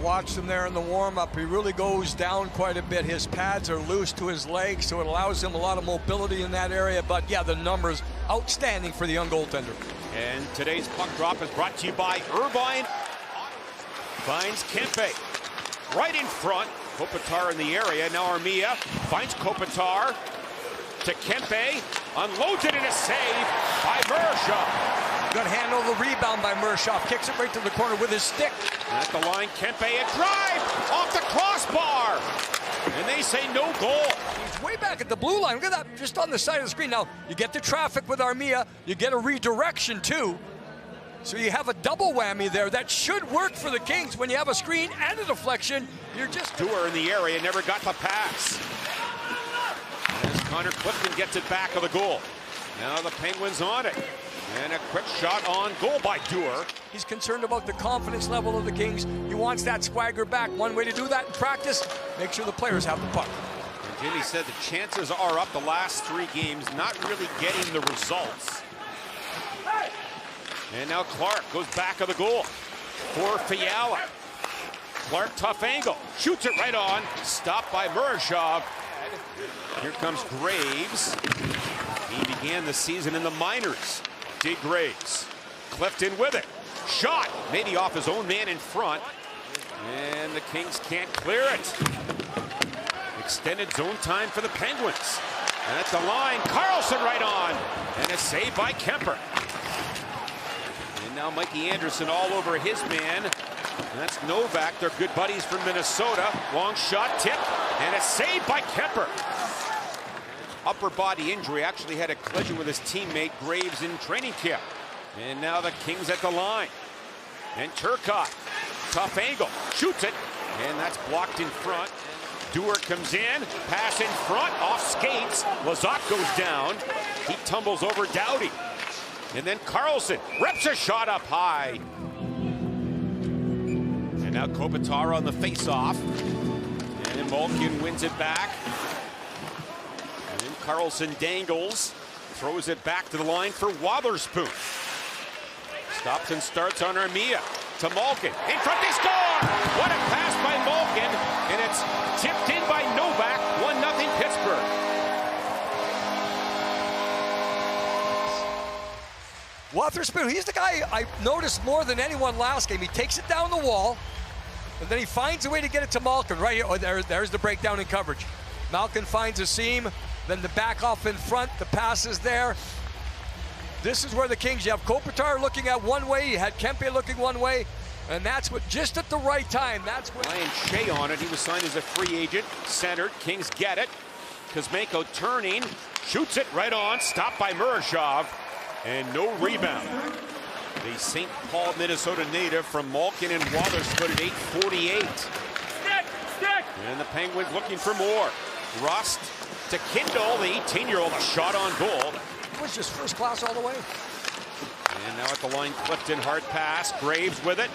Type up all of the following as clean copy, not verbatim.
watched him there in the warm-up. He really goes down quite a bit. His pads are loose to his legs, so it allows him a lot of mobility in that area. But yeah, the numbers outstanding for the young goaltender. And today's puck drop is brought to you by Irvine. Finds Kempe right in front. Kopitar in the area. Now Armia finds Kopitar to Kempe. Unloads it in a save by Murashov. Good handle the rebound by Murashov. Kicks it right to the corner with his stick. At the line, Kempe, a drive off the crossbar. And they say no goal. He's way back at the blue line. Look at that, just on the side of the screen. Now, you get the traffic with Armia. You get a redirection, too. So you have a double whammy there. That should work for the Kings. When you have a screen and a deflection, you're just... Dewar in the area, never got the pass. As Connor Clifton gets it back of the goal. Now the Penguins on it. And a quick shot on goal by Dewar. He's concerned about the confidence level of the Kings. He wants that swagger back. One way to do that in practice, make sure the players have the puck. And Jimmy said the chances are up the last 3 games, not really getting the results. And now Clark goes back of the goal for Fiala. Clark, tough angle, shoots it right on, stopped by Murashov. Here comes Graves. He began the season in the minors. Dig Graves. Clifton with it. Shot, maybe off his own man in front. And the Kings can't clear it. Extended zone time for the Penguins. And at the line, Carlson right on. And a save by Kemper. And now Mikey Anderson all over his man. And that's Novak, they're good buddies from Minnesota. Long shot, tip, and a save by Kemper. Upper body injury, actually had a collision with his teammate Graves in training camp. And now the Kings at the line. And Turcotte, tough angle, shoots it, and that's blocked in front. Dewar comes in, pass in front, off skates. Lizotte goes down. He tumbles over Doughty. And then Carlson reps a shot up high. And now Kopitar on the face-off. And Malkin wins it back. And then Carlson dangles, throws it back to the line for Wotherspoon. Stops and starts on Armia to Malkin. In front, they score! What a pass by Malkin, and it's tipped in by Novak. 1-0 Pittsburgh. Wotherspoon, he's the guy I noticed more than anyone last game. He takes it down the wall, and then he finds a way to get it to Malkin. Right here, oh, there's the breakdown in coverage. Malkin finds a seam, then the back off in front, the pass is there. This is where the Kings, you have Kopitar looking at one way, you had Kempe looking one way, and that's what, just at the right time, that's what... Ryan Shea on it, he was signed as a free agent, centered, Kings get it. Kuzmenko turning, shoots it right on, stopped by Murashov, and no rebound. The St. Paul, Minnesota native from Malkin and Wotherspoon at 8:48. And the Penguins looking for more. Rust to Kindle, the 18-year-old, a shot on goal. It was just first class all the way. And now at the line, Clifton, hard pass. Graves with it.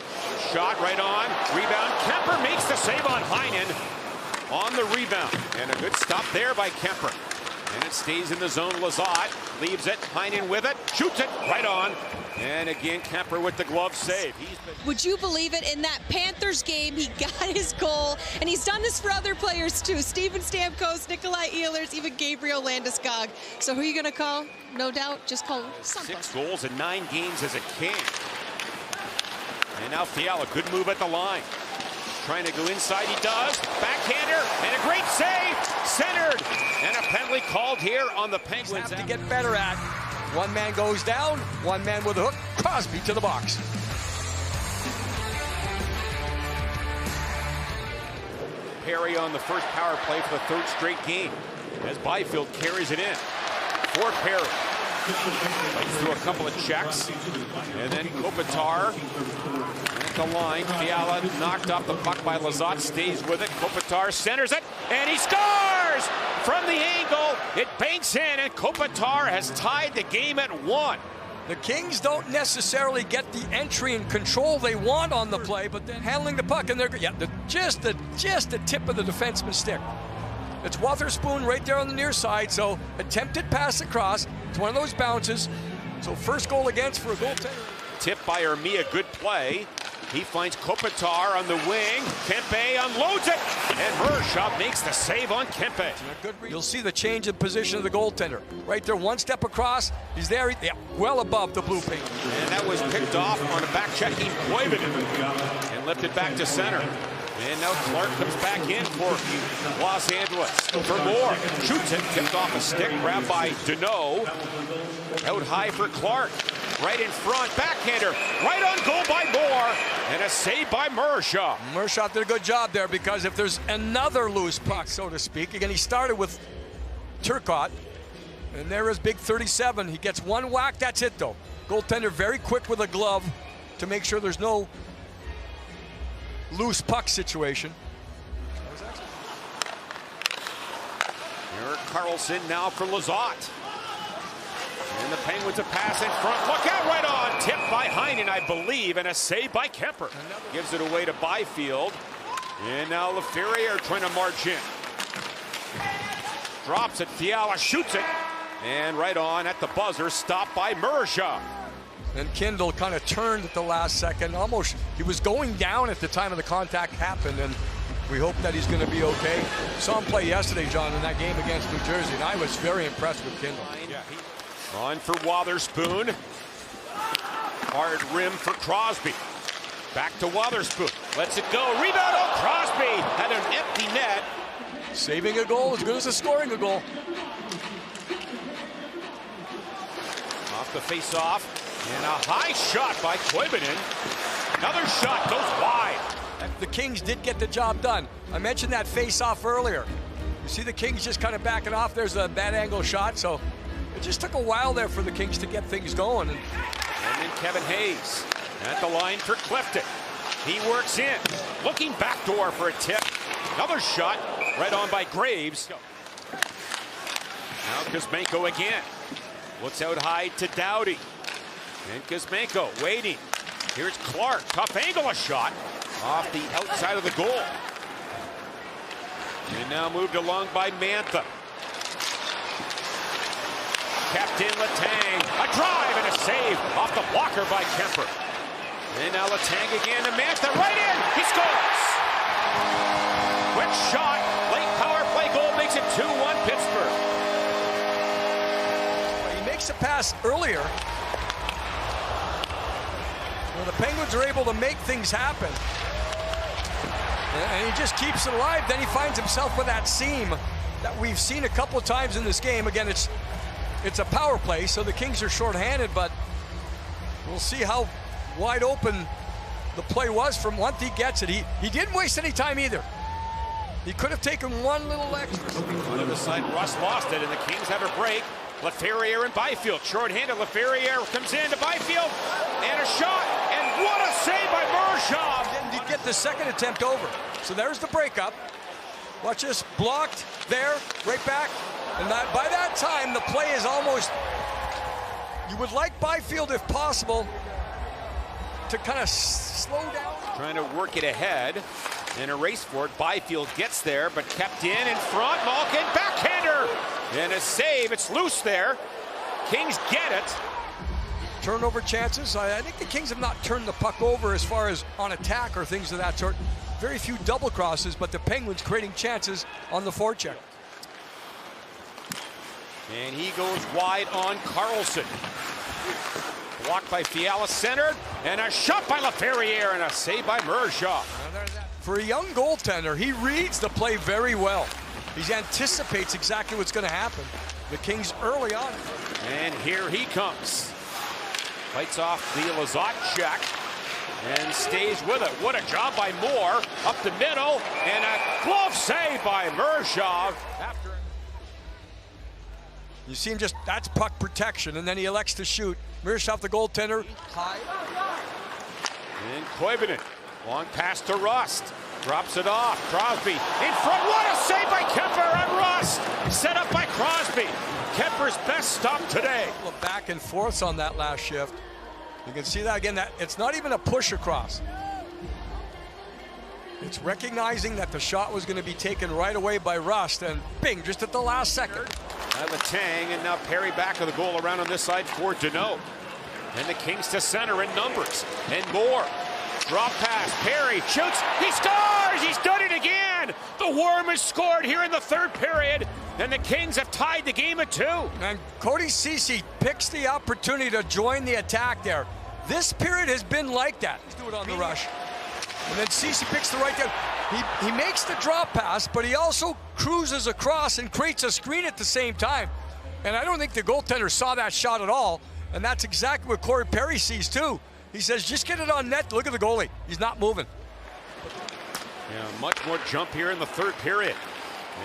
Shot right on. Rebound. Kemper makes the save on Heinen on the rebound. And a good stop there by Kemper. And it stays in the zone. Lizotte leaves it. Heinen with it. Shoots it right on. And again, Kemper with the glove save. Would you believe it? In that Panthers game, he got his goal. And he's done this for other players, too. Steven Stamkos, Nikolai Ehlers, even Gabriel Landeskog. So who are you going to call? No doubt, just call something. 6 goals in 9 games as a King. And now Fiala, good move at the line. Trying to go inside, he does. Backhander, and a great save. Centered. And a penalty called here on the Penguins. Have to get better at. One man goes down, one man with a hook. Crosby to the box. Perry on the first power play for the 3rd straight game as Byfield carries it in for Perry. Fights through a couple of checks, and then Kopitar at the line. Fiala knocked off the puck by Lizotte, stays with it. Kopitar centers it, and he scores from the angle. It banks in, and Kopitar has tied the game at 1. The Kings don't necessarily get the entry and control they want on the play, but then handling the puck, and they're just the tip of the defenseman's stick. It's Wotherspoon right there on the near side, so attempted pass across. It's one of those bounces. So first goal against for a goaltender. Tip by Armia, good play. He finds Kopitar on the wing. Kempe unloads it. And Mershov makes the save on Kempe. You'll see the change in position of the goaltender. Right there, one step across. He's there, well above the blue paint. And that was picked off on a back-checking Koivunen. And lifted back to center. And now Clark comes back in for Los Angeles. For Moore. Shoots it. Tipped off a stick. Grabbed by Deneau. Out high for Clark. Right in front. Backhander. Right on goal by Moore. And a save by Mershov. Mershov did a good job there, because if there's another loose puck, so to speak, again, he started with Turcotte. And there is big 37. He gets one whack. That's it, though. Goaltender very quick with a glove to make sure there's no loose puck situation. Erik Karlsson now for Lizotte. And the Penguins a pass in front. Look out, right on. Tipped by Heinen, I believe, and a save by Kemper. Gives it away to Byfield. And now Laferriere trying to march in. Drops it. Fiala shoots it. And right on at the buzzer. Stopped by Mershov. And Kindle kind of turned at the last second. Almost, he was going down at the time of the contact happened, and we hope that he's going to be okay. Saw him play yesterday, John, in that game against New Jersey, and I was very impressed with Kindle. On for Wotherspoon. Hard rim for Crosby. Back to Wotherspoon. Lets it go. Rebound on Crosby. Had an empty net. Saving a goal as good as scoring a goal. Off the face-off. And a high shot by Koivunen. Another shot goes wide. The Kings did get the job done. I mentioned that face-off earlier. You see the Kings just kind of backing off. There's a bad angle shot, so it just took a while there for the Kings to get things going. And then Kevin Hayes at the line for Clifton. He works in. Looking backdoor for a tip. Another shot right on by Graves. Now Kuzmenko again. Looks out high to Doughty. And Kuzmenko waiting. Here's Clark. Tough angle a shot off the outside of the goal. And now moved along by Mantha. Captain Letang. A drive and a save off the blocker by Kemper. And now Letang again to Mantha. Right in. He scores. Quick shot. Late power play goal makes it 2-1 Pittsburgh. He makes a pass earlier. Well, the Penguins are able to make things happen. And he just keeps it alive. Then he finds himself with that seam that we've seen a couple of times in this game. Again, it's a power play, so the Kings are shorthanded, but we'll see how wide open the play was from once he gets it. He didn't waste any time either. He could have taken one little extra. On the other side, Russ lost it, and the Kings have a break. Laferriere and Byfield. Short-handed, Laferriere comes in to Byfield, and a shot, and what a save by Mershov! Didn't get the second attempt over. So there's the breakup. Watch this, blocked there, right back. And by that time, the play is almost, you would like Byfield, if possible, to kind of slow down. Trying to work it ahead and a race for it. Byfield gets there, but kept in front. Malkin, backhander, and a save. It's loose there. Kings get it. Turnover chances. I think the Kings have not turned the puck over as far as on attack or things of that sort. Very few double crosses, but the Penguins creating chances on the forecheck. And he goes wide on Karlsson. Blocked by Fiala, centered, and a shot by Laferriere, and a save by Mershov. For a young goaltender, he reads the play very well. He anticipates exactly what's going to happen. The Kings early on. And here he comes. Fights off the Lizotte check and stays with it. What a job by Moore. Up the middle, and a glove save by Mershov. You see him just, that's puck protection, and then he elects to shoot. Mershov, the goaltender, high. And Koivunen, long pass to Rust. Drops it off. Crosby in front. What a save by Kemper on Rust. Set up by Crosby. Kemper's best stop today. Back and forths on that last shift. You can see that again. That it's not even a push across. It's recognizing that the shot was going to be taken right away by Rust, and bing, just at the last second. Letang, and now Perry back of the goal around on this side for Deneau. And the Kings to center in numbers. And Moore Drop pass, Perry shoots, he scores! He's done it again! The Worm has scored here in the third period, and the Kings have tied the game at 2. And Cody Ceci picks the opportunity to join the attack there. This period has been like that. He's doing it on the rush. And then Ceci picks the right down. He makes the drop pass, but he also cruises across and creates a screen at the same time. And I don't think the goaltender saw that shot at all. And that's exactly what Corey Perry sees too. He says, just get it on net. Look at the goalie. He's not moving. Yeah, much more jump here in the third period.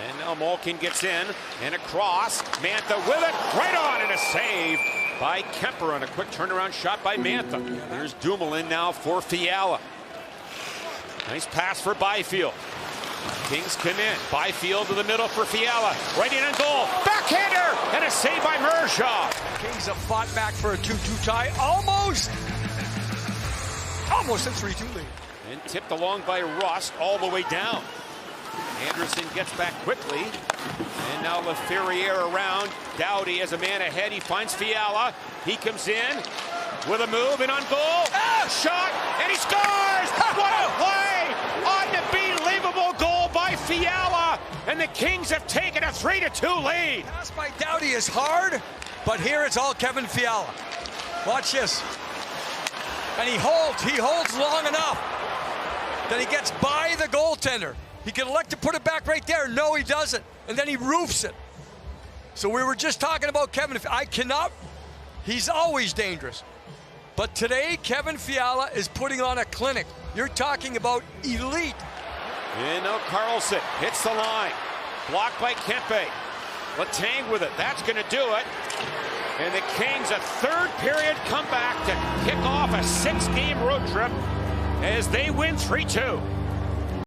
And now Malkin gets in and across. Mantha with it, right on, and a save by Kemper on a quick turnaround shot by Mantha. Here's Dumoulin now for Fiala. Nice pass for Byfield. Kings come in. Byfield to the middle for Fiala. Right in on goal. Backhander, and a save by Mershov. Kings have fought back for a 2-2 tie. Almost a 3-2 lead. And tipped along by Rust all the way down. Anderson gets back quickly. And now LaFerriere around. Doughty has a man ahead. He finds Fiala. He comes in with a move and on goal. Shot, and he scores! What a play! Unbelievable goal by Fiala. And the Kings have taken a 3-2 lead. Pass by Doughty is hard, but here it's all Kevin Fiala. Watch this. And he holds long enough. Then he gets by the goaltender. He can elect to put it back right there. No, he doesn't. And then he roofs it. So we were just talking about Kevin. He's always dangerous. But today, Kevin Fiala is putting on a clinic. You're talking about elite. And now Carlson hits the line. Blocked by Kempe. Letang with it. That's going to do it. And the Kings, a third period comeback to kick off a 6-game road trip as they win 3-2.